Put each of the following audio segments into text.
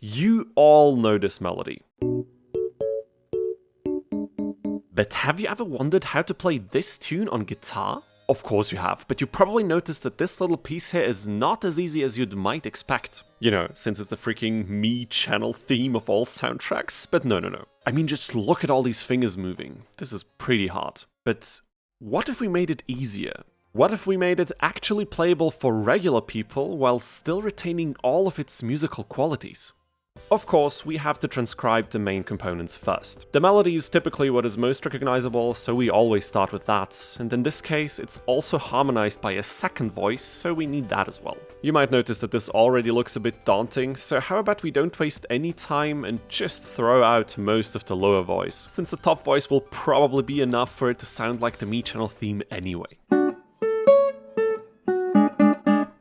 You all know this melody. But have you ever wondered how to play this tune on guitar? Of course you have, but you probably noticed that this little piece here is not as easy as you might expect. You know, since it's the freaking Mii Channel theme of all soundtracks, but no. I mean, just look at all these fingers moving. This is pretty hard. But what if we made it easier? What if we made it actually playable for regular people while still retaining all of its musical qualities? Of course, we have to transcribe the main components first. The melody is typically what is most recognizable, so we always start with that, and in this case it's also harmonized by a second voice, so we need that as well. You might notice that this already looks a bit daunting, so how about we don't waste any time and just throw out most of the lower voice, since the top voice will probably be enough for it to sound like the Mii Channel theme anyway.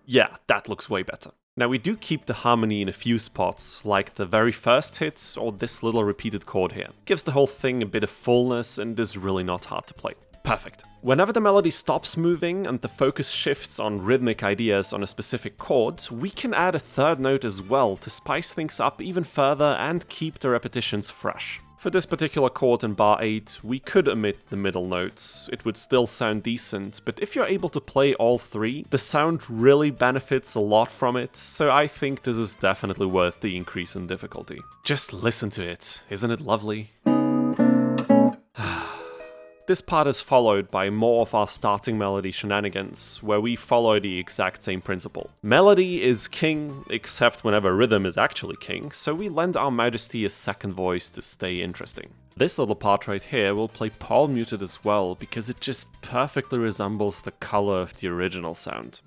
Yeah, that looks way better. Now we do keep the harmony in a few spots, like the very first hit or this little repeated chord here. Gives the whole thing a bit of fullness and is really not hard to play. Perfect. Whenever the melody stops moving and the focus shifts on rhythmic ideas on a specific chord, we can add a third note as well to spice things up even further and keep the repetitions fresh. For this particular chord in bar 8, we could omit the middle notes. It would still sound decent, but if you're able to play all three, the sound really benefits a lot from it, so I think this is definitely worth the increase in difficulty. Just listen to it, isn't it lovely? This part is followed by more of our starting melody shenanigans, where we follow the exact same principle. Melody is king, except whenever rhythm is actually king, so we lend our majesty a second voice to stay interesting. This little part right here will play palm muted as well, because it just perfectly resembles the color of the original sound.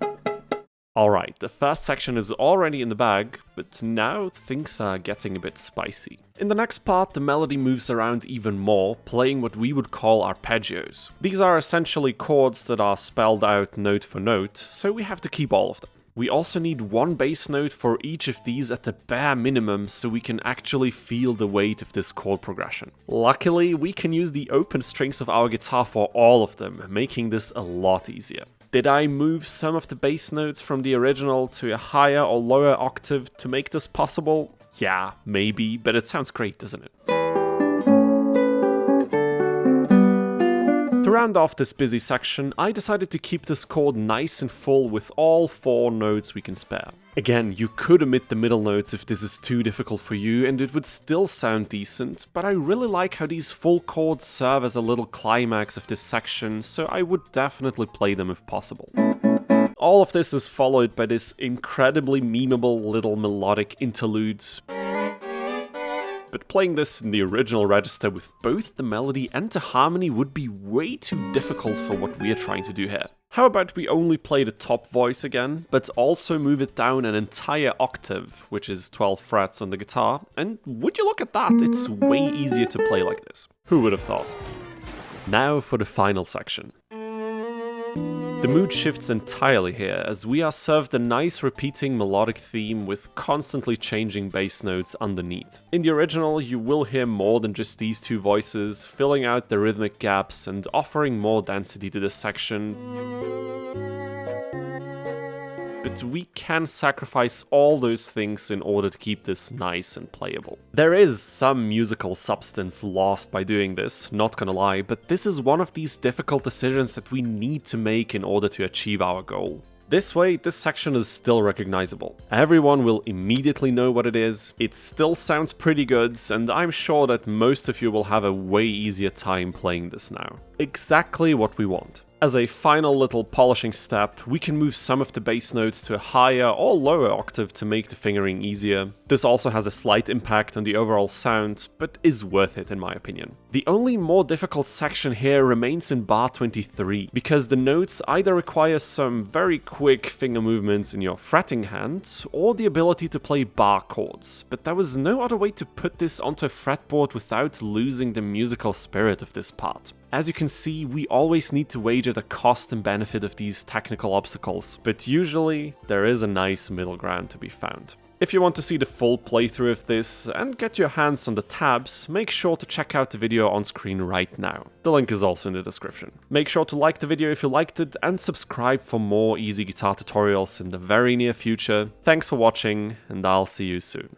Alright, the first section is already in the bag, but now things are getting a bit spicy. In the next part, the melody moves around even more, playing what we would call arpeggios. These are essentially chords that are spelled out note for note, so we have to keep all of them. We also need one bass note for each of these at the bare minimum so we can actually feel the weight of this chord progression. Luckily, we can use the open strings of our guitar for all of them, making this a lot easier. Did I move some of the bass notes from the original to a higher or lower octave to make this possible? Yeah, maybe, but it sounds great, doesn't it? To round off this busy section, I decided to keep this chord nice and full with all 4 notes we can spare. Again, you could omit the middle notes if this is too difficult for you and it would still sound decent, but I really like how these full chords serve as a little climax of this section, so I would definitely play them if possible. All of this is followed by this incredibly memeable little melodic interlude. But playing this in the original register with both the melody and the harmony would be way too difficult for what we are trying to do here. How about we only play the top voice again, but also move it down an entire octave, which is 12 frets on the guitar, and would you look at that, it's way easier to play like this. Who would have thought? Now for the final section. The mood shifts entirely here, as we are served a nice repeating melodic theme with constantly changing bass notes underneath. In the original, you will hear more than just these 2 voices, filling out the rhythmic gaps and offering more density to this section. But we can sacrifice all those things in order to keep this nice and playable. There is some musical substance lost by doing this, not gonna lie, but this is one of these difficult decisions that we need to make in order to achieve our goal. This way, this section is still recognizable. Everyone will immediately know what it is, it still sounds pretty good, and I'm sure that most of you will have a way easier time playing this now. Exactly what we want. As a final little polishing step, we can move some of the bass notes to a higher or lower octave to make the fingering easier. This also has a slight impact on the overall sound, but is worth it in my opinion. The only more difficult section here remains in bar 23, because the notes either require some very quick finger movements in your fretting hand, or the ability to play bar chords, but there was no other way to put this onto a fretboard without losing the musical spirit of this part. As you can see, we always need to wager the cost and benefit of these technical obstacles, but usually there is a nice middle ground to be found. If you want to see the full playthrough of this and get your hands on the tabs, make sure to check out the video on screen right now. The link is also in the description. Make sure to like the video if you liked it and subscribe for more easy guitar tutorials in the very near future. Thanks for watching, and I'll see you soon.